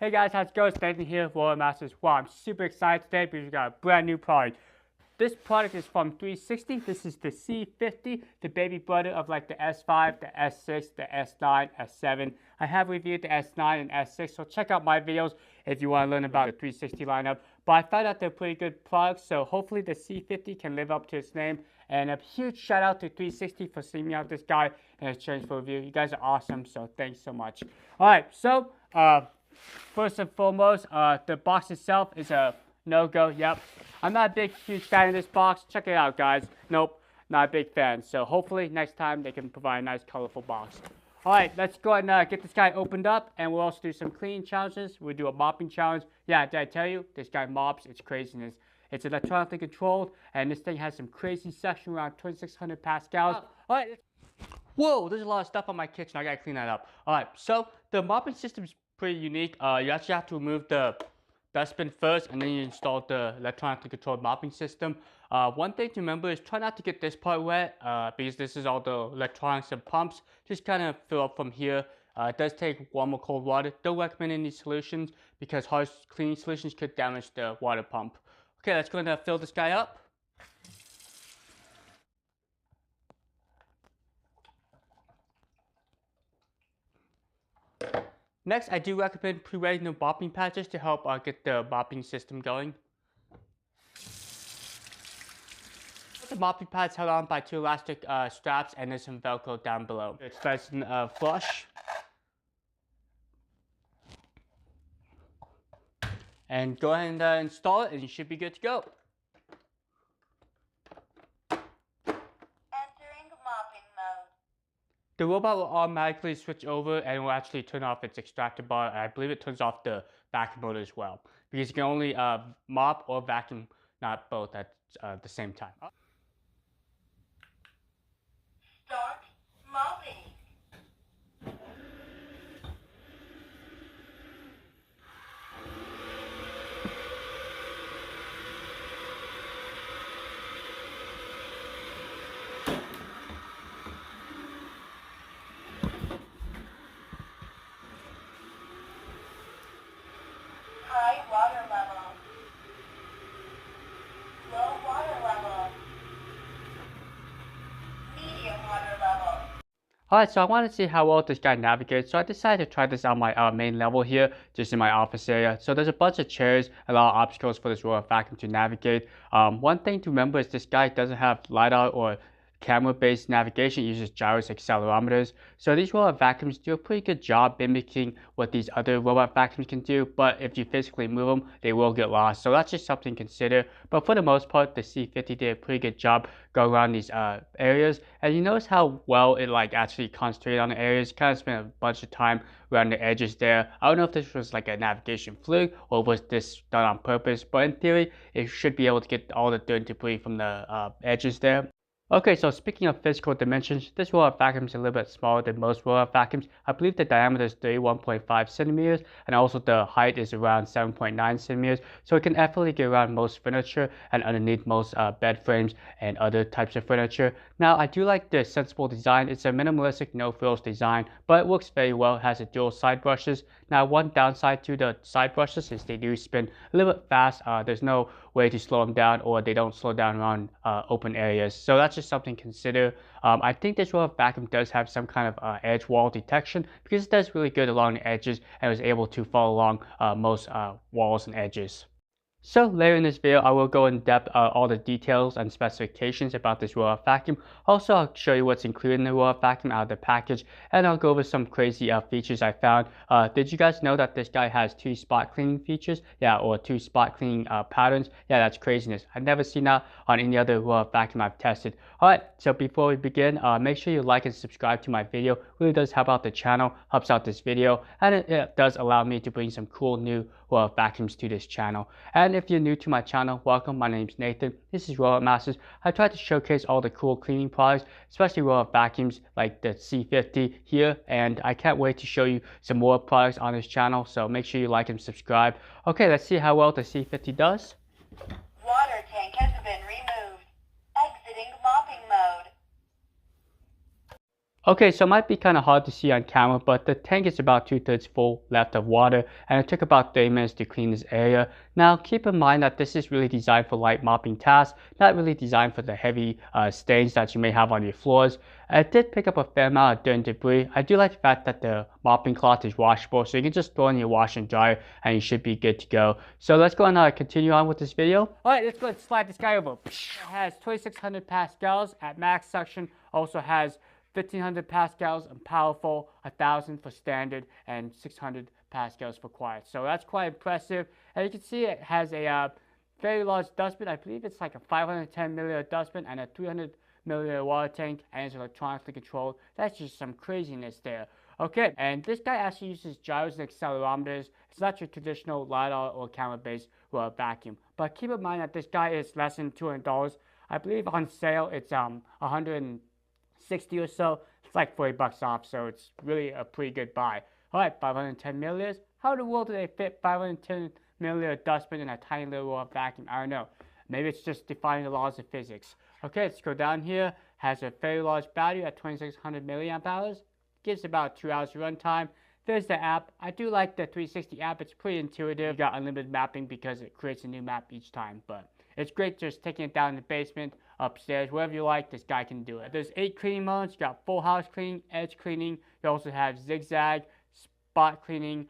Hey guys, how's it going? It's Nathan here, Royal Masters. Wow, I'm super excited today because we got a brand new product. This product is from 360. This is the C50, the baby brother of like the S5, the S6, the S9, S7. I have reviewed the S9 and S6, so check out my videos if you want to learn about the 360 lineup. But I found out they're pretty good products, so hopefully the C50 can live up to its name. And a huge shout out to 360 for sending me out this guy in exchange for a review. You guys are awesome, so thanks so much. Alright, so first and foremost, the box itself is a no-go. Yep. I'm not a huge fan of this box. Check it out, guys. Nope, not a big fan. So hopefully next time they can provide a nice, colorful box. All right, let's go ahead and get this guy opened up, and we'll also do some cleaning challenges. We'll do a mopping challenge. Yeah, did I tell you? This guy mops. It's craziness. It's electronically controlled, and this thing has some crazy suction around 2,600 pascals. All right. Whoa, there's a lot of stuff on my kitchen. I gotta clean that up. All right, so the mopping system is pretty unique. You actually have to remove the dustbin first, and then you install the electronically controlled mopping system. One thing to remember is try not to get this part wet because this is all the electronics and pumps. Just kind of fill up from here. It does take warm or cold water. Don't recommend any solutions because harsh cleaning solutions could damage the water pump. Okay, let's go ahead and fill this guy up. Next, I do recommend pre-wetting the mopping patches to help get the mopping system going. The mopping pads held on by two elastic straps, and there's some Velcro down below. It's nice and flush. And go ahead and install it, and you should be good to go. The robot will automatically switch over and will actually turn off its extractor bar. I believe it turns off the vacuum motor as well, because you can only mop or vacuum, not both at the same time. Start mopping. High water level. Low water level. Medium water level. Alright, so I wanted to see how well this guy navigates, so I decided to try this on my main level here, just in my office area. So there's a bunch of chairs, a lot of obstacles for this roller vacuum to navigate. One thing to remember is this guy doesn't have LiDAR or camera-based navigation. It uses gyros accelerometers. So these robot vacuums do a pretty good job mimicking what these other robot vacuums can do, but if you physically move them, they will get lost. So that's just something to consider. But for the most part, the C50 did a pretty good job going around these areas. And you notice how well it actually concentrated on the areas. Kind of spent a bunch of time around the edges there. I don't know if this was like a navigation fluke or was this done on purpose, but in theory, it should be able to get all the dirt and debris from the edges there. Okay, so speaking of physical dimensions, this robot vacuum is a little bit smaller than most robot vacuums. I believe the diameter is 31.5 centimeters, and also the height is around 7.9 centimeters, so it can effortlessly get around most furniture and underneath most bed frames and other types of furniture. Now, I do like the sensible design. It's a minimalistic, no-frills design, but it works very well. It has a dual side brushes. Now, one downside to the side brushes is they do spin a little bit fast. There's no way to slow them down, or they don't slow down around open areas. So that's just something to consider. I think this robot vacuum does have some kind of edge wall detection, because it does really good along the edges and was able to follow along most walls and edges. So later in this video, I will go in depth all the details and specifications about this robot vacuum. Also, I'll show you what's included in the robot vacuum out of the package, and I'll go over some crazy features I found. Did you guys know that this guy has 2 spot cleaning features? Yeah, or 2 spot cleaning patterns. Yeah, that's craziness. I've never seen that on any other robot vacuum I've tested. Alright, so before we begin, make sure you like and subscribe to my video. It really does help out the channel, helps out this video, and it does allow me to bring some cool new robot vacuums to this channel. And if you're new to my channel, welcome. My name's Nathan. This is Robot Masters. I try to showcase all the cool cleaning products, especially robot vacuums like the C50 here, and I can't wait to show you some more products on this channel, so make sure you like and subscribe. Okay, let's see how well the C50 does. Water tank has been removed. Exiting mopping mode. Okay, so it might be kind of hard to see on camera, but the tank is about 2/3 full left of water, and it took about 30 minutes to clean this area. Now, keep in mind that this is really designed for light mopping tasks, not really designed for the heavy stains that you may have on your floors. It did pick up a fair amount of dirt and debris. I do like the fact that the mopping cloth is washable, so you can just throw it in your wash and dryer, and you should be good to go. So let's go and continue on with this video. All right, let's go and slide this guy over. It has 2,600 pascals at max suction, also has 1,500 pascals and powerful, 1,000 for standard, and 600 pascals for quiet. So that's quite impressive. And you can see it has a very large dustbin. I believe it's like a 510 milliliter dustbin and a 300 milliliter water tank, and it's electronically controlled. That's just some craziness there. Okay, and this guy actually uses gyros and accelerometers. It's not your traditional LiDAR or camera-based vacuum. But keep in mind that this guy is less than $200. I believe on sale it's 160 or so. It's like $40 off, so it's really a pretty good buy. All right, 510 milliliters. How in the world do they fit 510 milliliter dustbin in a tiny little vacuum? I don't know. Maybe it's just defying the laws of physics. Okay, let's go down here. Has a very large battery at 2,600 milliamp hours. Gives about 2 hours runtime. There's the app. I do like the 360 app. It's pretty intuitive. You got unlimited mapping because it creates a new map each time, but it's great just taking it down in the basement, upstairs, wherever you like, this guy can do it. There's 8 cleaning modes. You got full house cleaning, edge cleaning. You also have zigzag, spot cleaning,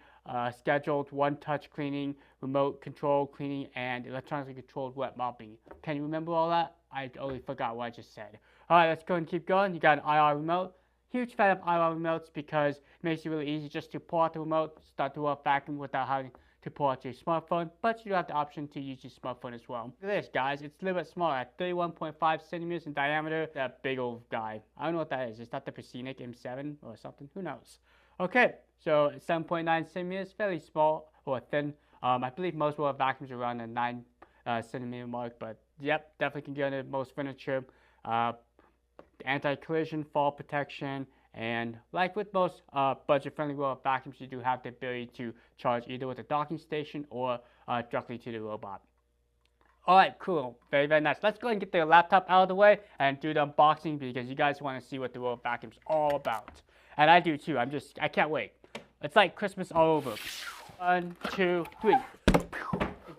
scheduled one-touch cleaning, remote control cleaning, and electronically controlled wet mopping. Can you remember all that? I totally forgot what I just said. All right, let's go and keep going. You got an IR remote. Huge fan of IR remotes because it makes it really easy just to pull out the remote, start the vacuum without having to pull out your smartphone, but you have the option to use your smartphone as well. Look at this, guys. It's a little bit smaller, at 31.5 centimeters in diameter. That big old guy. I don't know what that is. Is that the Pacinic M7 or something? Who knows? Okay, so 7.9 centimeters, fairly small or thin. I believe most will have vacuums around the 9 centimeter mark, but yep, definitely can get into most furniture. Anti-collision, fall protection, and like with most budget-friendly robot vacuums, you do have the ability to charge either with a docking station or directly to the robot. All right, cool, very, very nice. Let's go ahead and get the laptop out of the way and do the unboxing because you guys want to see what the robot vacuum's all about. And I do too, I can't wait. It's like Christmas all over. 1, 2, 3.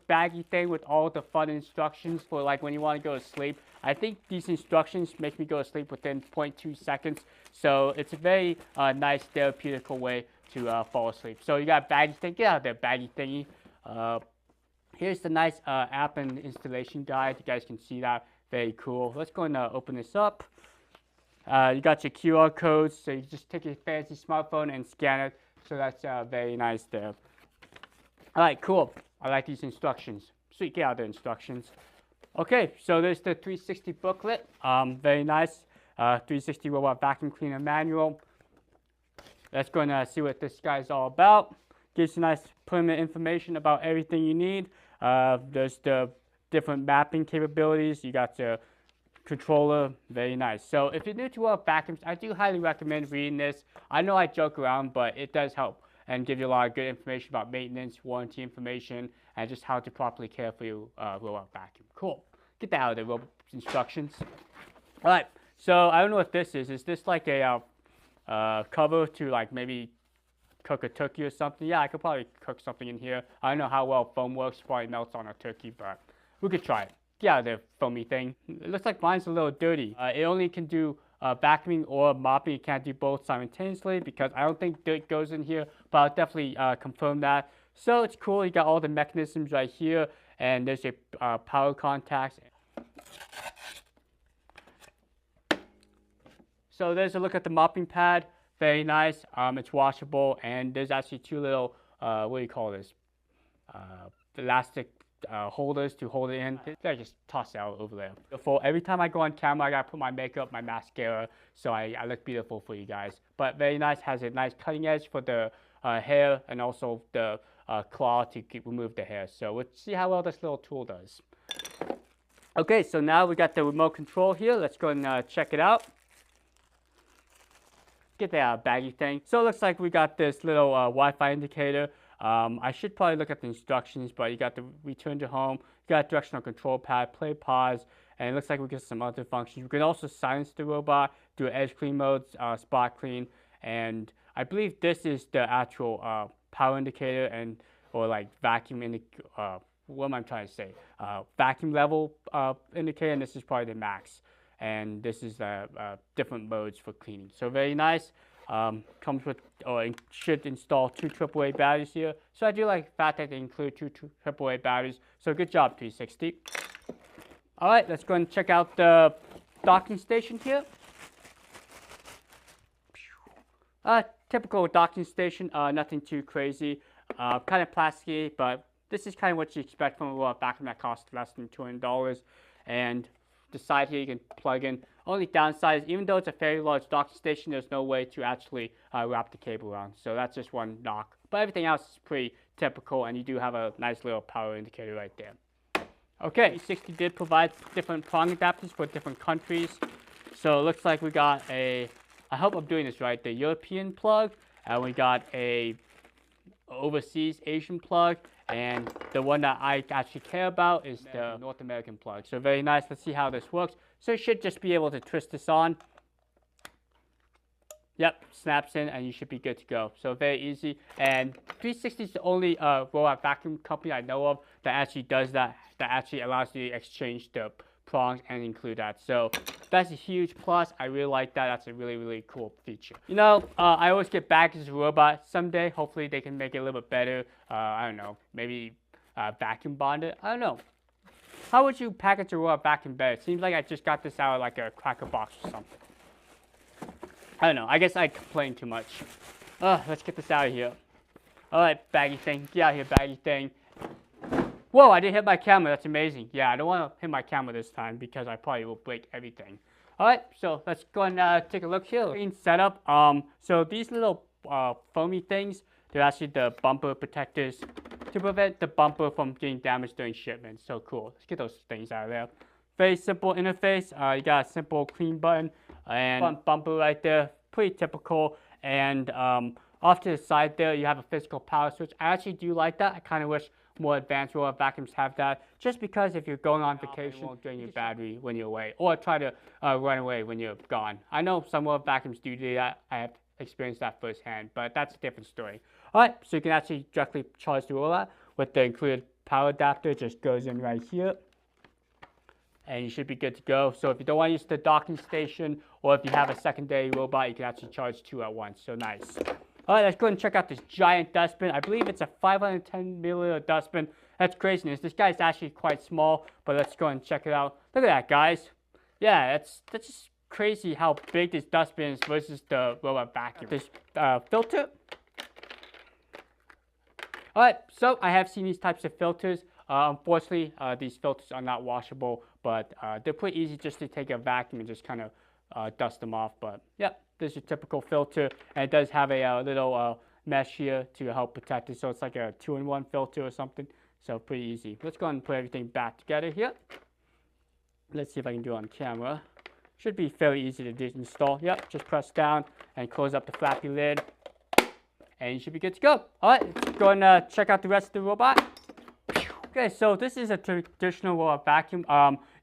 Baggy thing with all the fun instructions for like when you want to go to sleep. I think these instructions make me go to sleep within 0.2 seconds. So it's a very nice therapeutical way to fall asleep. So you got baggy thing, get out of there, baggy thingy. Here's the nice app and installation guide. You guys can see that, very cool. Let's go and open this up. You got your QR codes, so you just take your fancy smartphone and scan it. So that's very nice there. All right, cool. I like these instructions. Sweet, get out the instructions. Okay, so there's the 360 booklet. Very nice. 360 Robot Vacuum Cleaner Manual. Let's go and see what this guy's all about. Gives you nice permanent information about everything you need. There's the different mapping capabilities. You got the controller, very nice. So if you're new to robot vacuums, I do highly recommend reading this. I know I joke around, but it does help and give you a lot of good information about maintenance, warranty information, and just how to properly care for your robot vacuum. Cool. Get that out of the robot instructions. All right. So I don't know what this is. Is this like a cover to like maybe cook a turkey or something? Yeah, I could probably cook something in here. I don't know how well foam works. Probably melts on a turkey, but we could try it. Get out of the foamy thing. It looks like mine's a little dirty. It only can do vacuuming or mopping. It can't do both simultaneously because I don't think dirt goes in here, but I'll definitely confirm that. So it's cool. You got all the mechanisms right here, and there's your power contacts. So there's a look at the mopping pad. Very nice. It's washable, and there's actually 2 little what do you call this? Elastic holders to hold it in. I just toss it out over there. Beautiful. Every time I go on camera, I gotta put my makeup, my mascara, so I look beautiful for you guys. But very nice. Has a nice cutting edge for the hair, and also the claw to remove the hair. So let's see how well this little tool does. Okay, so now we got the remote control here. Let's go and check it out. Get the baggy thing. So it looks like we got this little Wi-Fi indicator. I should probably look at the instructions, but you got the return to home, you got directional control pad, play, pause, and it looks like we get some other functions. We can also silence the robot, do edge clean modes, spot clean, and I believe this is the actual power indicator and or like vacuum what am I trying to say? Vacuum level indicator, and this is probably the max. And this is different modes for cleaning. So very nice. Comes with or should install 2 AAA batteries here. So I do like the fact that they include 2 AAA batteries. So good job, 360. All right, let's go and check out the docking station here. Typical docking station, nothing too crazy. Kind of plasticky, but this is kind of what you expect from a vacuum that costs less than $200. And the side here you can plug in. Only downside is even though it's a fairly large docking station, there's no way to actually wrap the cable around. So that's just one knock. But everything else is pretty typical, and you do have a nice little power indicator right there. Okay, C60 did provide different prong adapters for different countries. So it looks like we got I hope I'm doing this right, the European plug, and we got a overseas Asian plug, and the one that I actually care about is the North American plug. So very nice. Let's see how this works. So you should just be able to twist this on. Yep, snaps in, and you should be good to go. So very easy. And 360 is the only robot vacuum company I know of that actually does that, that actually allows you to exchange the prongs and include that. So that's a huge plus. I really like that. That's a really, really cool feature. You know, I always get back as a robot. Someday, hopefully they can make it a little bit better. I don't know, maybe vacuum bond it. I don't know. How would you package a robot vacuum better? It seems like I just got this out of like a cracker box or something. I don't know. I guess I complain too much. Let's get this out of here. All right, baggy thing. Get out of here, baggy thing. Whoa, I didn't hit my camera. That's amazing. Yeah, I don't want to hit my camera this time because I probably will break everything. All right, so let's go and take a look here. Clean setup. So these little foamy things, they're actually the bumper protectors to prevent the bumper from getting damaged during shipment. So cool. Let's get those things out of there. Very simple interface. You got a simple clean button and front bumper right there. Pretty typical. And off to the side there, you have a physical power switch. I actually do like that. I kind of wish more advanced robot vacuums have that, just because if you're going on vacation, it won't drain your battery when you're away, or try to run away when you're gone. I know some robot vacuums do that. I have experienced that firsthand, but that's a different story. All right, so you can actually directly charge the robot with the included power adapter. It just goes in right here, and you should be good to go. So if you don't want to use the docking station, or if you have a secondary robot, you can actually charge 2 at once. So nice. All right, let's go ahead and check out this giant dustbin. I believe it's a 510 milliliter dustbin. That's craziness. This guy's actually quite small, but let's go ahead and check it out. Look at that, guys. Yeah, that's just crazy how big this dustbin is versus the robot vacuum. This filter. All right, so I have seen these types of filters. Unfortunately, these filters are not washable, but they're pretty easy just to take a vacuum and just kind of dust them off. But yeah, this is a typical filter, and it does have a little mesh here to help protect it. So it's like a 2-in-1 filter or something. So pretty easy. Let's go ahead and put everything back together here. Let's see if I can do it on camera. Should be fairly easy to install. Yep, just press down and close up the flappy lid, and you should be good to go. All right, let's go and check out the rest of the robot. Okay, so this is a traditional robot vacuum.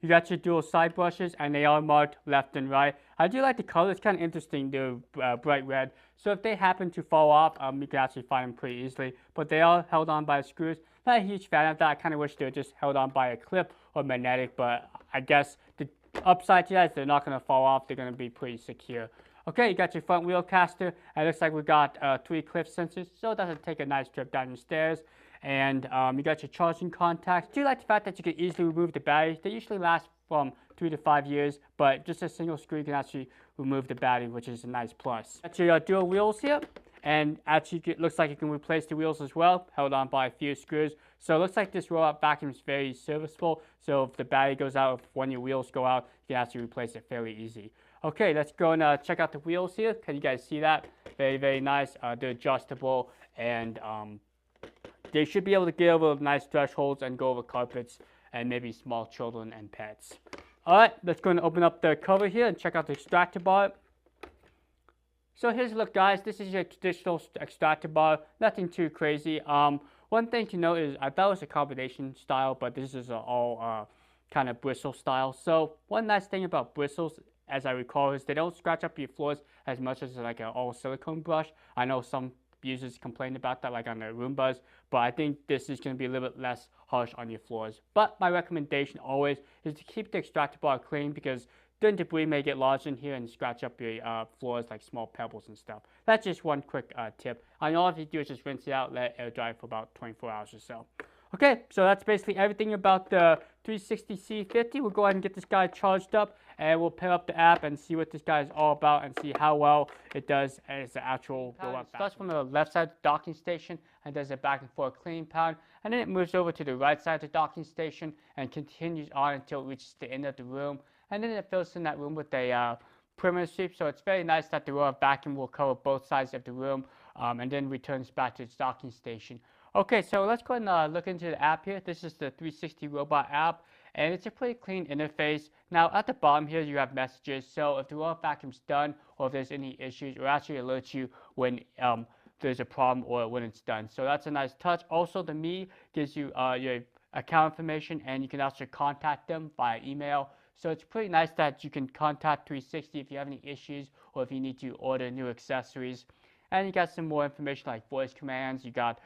You got your dual side brushes, and they are marked left and right. I do like the color. It's kind of interesting, they're bright red. So if they happen to fall off, you can actually find them pretty easily. But they are held on by screws. Not a huge fan of that. I kind of wish they were just held on by a clip or magnetic, but I guess the upside to that is they're not going to fall off. They're going to be pretty secure. Okay, you got your front wheel caster. It looks like we got 3 cliff sensors, so it doesn't take a nice trip down the stairs. And you got your charging contacts. Do you like the fact that you can easily remove the battery? They usually last from 3 to 5 years, but just a single screw you can actually remove the battery, which is a nice plus. Got your dual wheels here, and actually it looks like you can replace the wheels as well, held on by a few screws. So it looks like this robot vacuum is very serviceable. So if the battery goes out, if one of your wheels go out, you can actually replace it fairly easy. Okay, let's go and check out the wheels here. Can you guys see that? Very, very nice. They're adjustable, and they should be able to get over nice thresholds and go over carpets and maybe small children and pets. All right, let's go and open up the cover here and check out the extractor bar. So here's a look, guys. This is your traditional extractor bar. Nothing too crazy. One thing to note is I thought it was a combination style, but this is all kind of bristle style. So one nice thing about bristles, as I recall, is they don't scratch up your floors as much as like an all silicone brush. I know some users complain about that, like on their Roombas, but I think this is going to be a little bit less harsh on your floors. But my recommendation always is to keep the extractor bar clean, because then debris may get lodged in here and scratch up your floors like small pebbles and stuff. That's just one quick tip. And all you do is just rinse it out, let it air dry for about 24 hours or so. Okay, so that's basically everything about the 360 C50. We'll go ahead and get this guy charged up, and we'll pair up the app and see what this guy is all about and see how well it does as the actual robot. It starts from the left side of the docking station and does a back and forth cleaning pattern, and then it moves over to the right side of the docking station and continues on until it reaches the end of the room, and then it fills in that room with a perimeter sweep. So it's very nice that the robot vacuum will cover both sides of the room, and then returns back to its docking station. Okay, so let's go ahead and look into the app here. This is the 360 Robot app, and it's a pretty clean interface. Now, at the bottom here, you have messages. So if the robot vacuum's done or if there's any issues, it will actually alert you when there's a problem or when it's done. So that's a nice touch. Also, the Me gives you your account information, and you can also contact them via email. So it's pretty nice that you can contact 360 if you have any issues or if you need to order new accessories. And you got some more information like voice commands. You got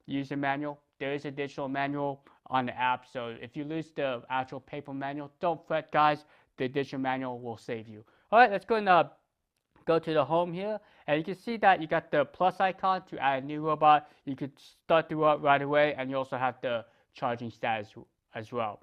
user manual. There is a digital manual on the app, so if you lose the actual paper manual, don't fret, guys. The digital manual will save you. All right, let's go and go to the home here, and you can see that you got the plus icon to add a new robot. You could start the robot right away, and you also have the charging status as well.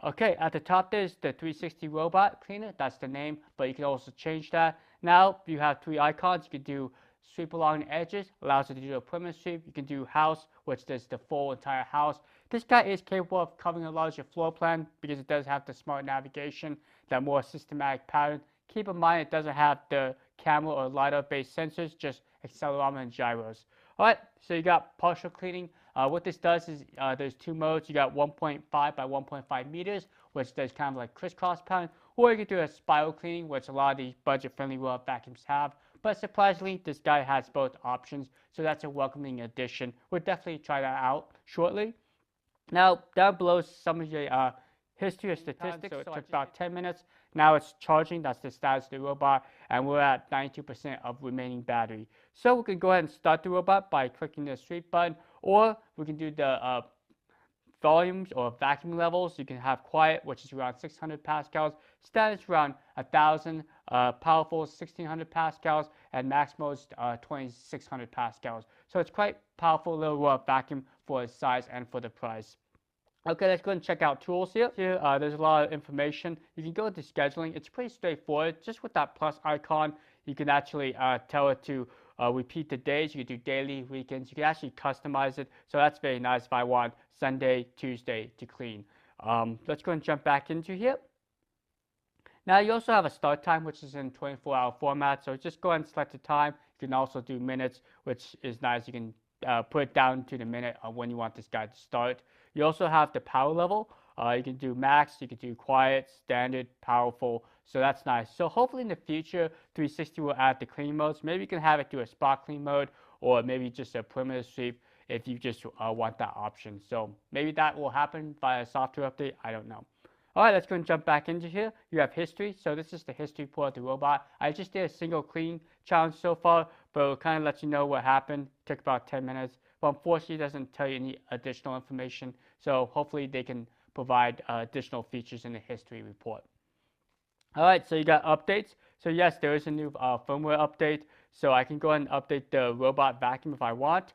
Okay, at the top there's the 360 Robot Cleaner. That's the name, but you can also change that. Now you have three icons. You can do sweep along the edges, allows you to do a perimeter sweep. You can do house, which does the full entire house. This guy is capable of covering a lot of your floor plan because it does have the smart navigation, that more systematic pattern. Keep in mind it doesn't have the camera or LiDAR based sensors, just accelerometer and gyros. Alright, so you got partial cleaning. What this does is there's two modes. You got 1.5 by 1.5 meters, which does kind of like crisscross pattern, or you can do a spiral cleaning, which a lot of these budget-friendly robot vacuums have. But surprisingly, this guy has both options, so that's a welcoming addition. We'll definitely try that out shortly. Now, down below is some of your history or statistics. So it took about 10 minutes. Now it's charging. That's the status of the robot, and we're at 92% of remaining battery. So we can go ahead and start the robot by clicking the sweep button, or we can do the volumes or vacuum levels. You can have quiet, which is around 600 pascals, status around 1000, powerful 1600 pascals, and max mode is 2600 pascals. So it's quite powerful little vacuum for its size and for the price. Okay, let's go and check out tools here. Here, there's a lot of information. You can go to scheduling. It's pretty straightforward. Just with that plus icon, you can actually tell it to repeat the days. You can do daily, weekends. You can actually customize it. So that's very nice if I want Sunday, Tuesday to clean. Let's go and jump back into here. Now you also have a start time, which is in 24-hour format. So just go ahead and select the time. You can also do minutes, which is nice. You can put it down to the minute of when you want this guy to start. You also have the power level. You can do max, you can do quiet, standard, powerful. So that's nice. So hopefully in the future, 360 will add the clean modes. Maybe you can have it do a spot clean mode, or maybe just a perimeter sweep if you just want that option. So maybe that will happen via a software update. I don't know. All right, let's go and jump back into here. You have history. So this is the history report of the robot. I just did a single clean challenge so far, but it kind of lets you know what happened. It took about 10 minutes. But unfortunately, it doesn't tell you any additional information. So hopefully they can provide additional features in the history report. All right, so you got updates. So yes, there is a new firmware update. So I can go ahead and update the robot vacuum if I want.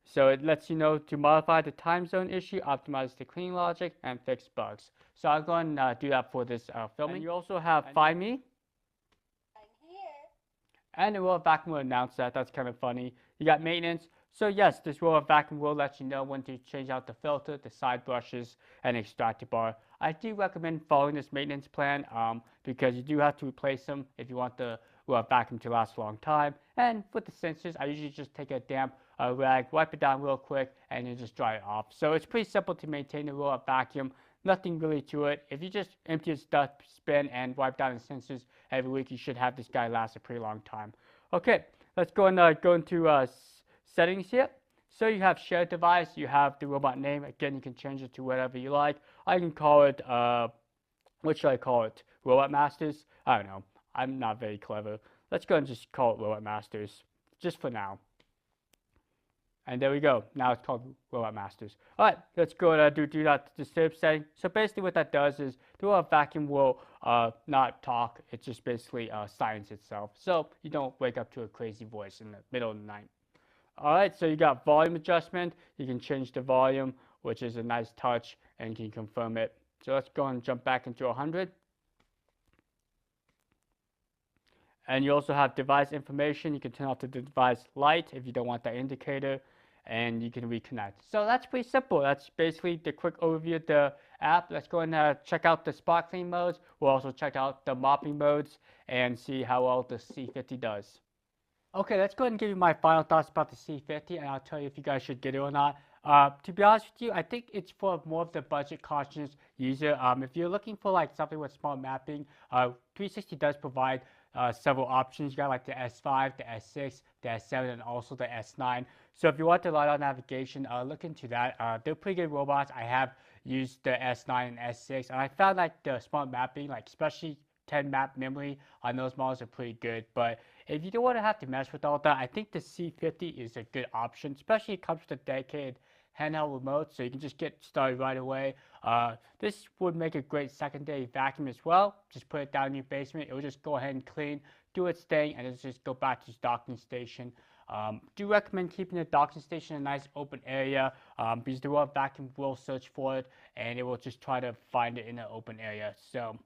So it lets you know to modify the time zone issue, optimize the cleaning logic, and fix bugs. So I'll go ahead and do that for this filming. And you also have Find Me. I'm here. And the robot vacuum will announce that. That's kind of funny. You got maintenance. So yes, this robot vacuum will let you know when to change out the filter, the side brushes, and extractor bar. I do recommend following this maintenance plan because you do have to replace them if you want the robot vacuum to last a long time. And with the sensors, I usually just take a damp rag, wipe it down real quick, and then just dry it off. So it's pretty simple to maintain the robot vacuum. Nothing really to it. If you just empty its dustbin and wipe down the sensors every week, you should have this guy last a pretty long time. Okay, let's go and go into settings here. So you have shared device, you have the robot name. Again, you can change it to whatever you like. I can call it, what should I call it? Robot Masters? I don't know. I'm not very clever. Let's go and just call it Robot Masters, just for now. And there we go. Now it's called Robot Masters. All right, let's go and do that disturb setting. So basically what that does is the robot vacuum will not talk. It just basically silence itself. So you don't wake up to a crazy voice in the middle of the night. All right, so you got volume adjustment. You can change the volume, which is a nice touch, and you can confirm it. So let's go and jump back into 100. And you also have device information. You can turn off the device light if you don't want that indicator, and you can reconnect. So that's pretty simple. That's basically the quick overview of the app. Let's go and check out the spot clean modes. We'll also check out the mopping modes and see how well the C50 does. Okay, let's go ahead and give you my final thoughts about the C50, and I'll tell you if you guys should get it or not. To be honest with you, I think it's for more of the budget conscious user. If you're looking for like something with smart mapping, 360 does provide several options. You got like the S5, the S6, the S7, and also the S9. So if you want the LiDAR navigation, look into that. They're pretty good robots. I have used the S9 and S6, and I found like the smart mapping, like especially 10 map memory on those models are pretty good. But if you don't want to have to mess with all that, I think the C50 is a good option, especially it comes with a dedicated handheld remote, so you can just get started right away. This would make a great secondary vacuum as well. Just put it down in your basement. It will just go ahead and clean, do its thing, and it'll just go back to its docking station. Do recommend keeping the docking station in a nice open area because the robot vacuum will search for it and it will just try to find it in an open area. So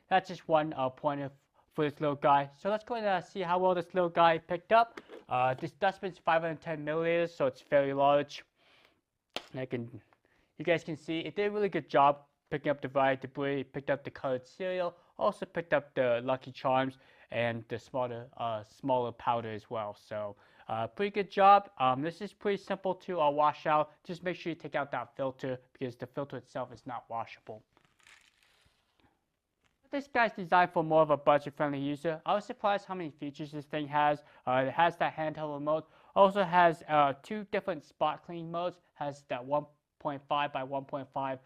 that's just one pointer for this little guy. So let's go and see how well this little guy picked up. This dustbin is 510 milliliters, so it's very large. And you guys can see it did a really good job picking up the variety debris, picked up the colored cereal, also picked up the Lucky Charms and the smaller powder as well. So pretty good job. This is pretty simple to wash out. Just make sure you take out that filter because the filter itself is not washable. This guy's designed for more of a budget-friendly user. I was surprised how many features this thing has. It has that handheld remote. Also has 2 different spot cleaning modes. Has that 1.5 by 1.5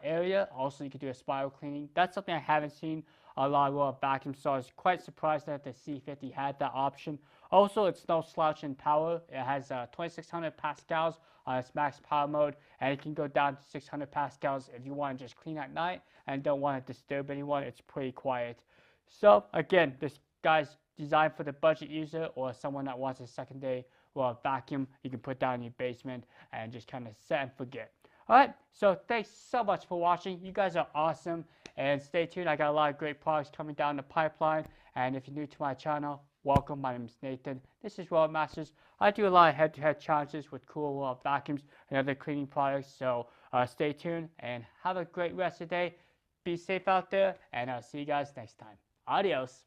area. Also, you can do a spiral cleaning. That's something I haven't seen a lot of vacuums, so I was quite surprised that the C50 had that option. Also, it's no slouch in power. It has 2600 pascals on its max power mode, and it can go down to 600 pascals if you want to just clean at night and don't want to disturb anyone. It's pretty quiet. So again, this guy's designed for the budget user or someone that wants a secondary vacuum you can put down in your basement and just kind of set and forget. Alright, so thanks so much for watching. You guys are awesome, and stay tuned. I got a lot of great products coming down the pipeline, and if you're new to my channel, welcome. My name is Nathan. This is Robot Masters. I do a lot of head-to-head challenges with cool vacuums and other cleaning products, so stay tuned and have a great rest of the day. Be safe out there, and I'll see you guys next time. Adios.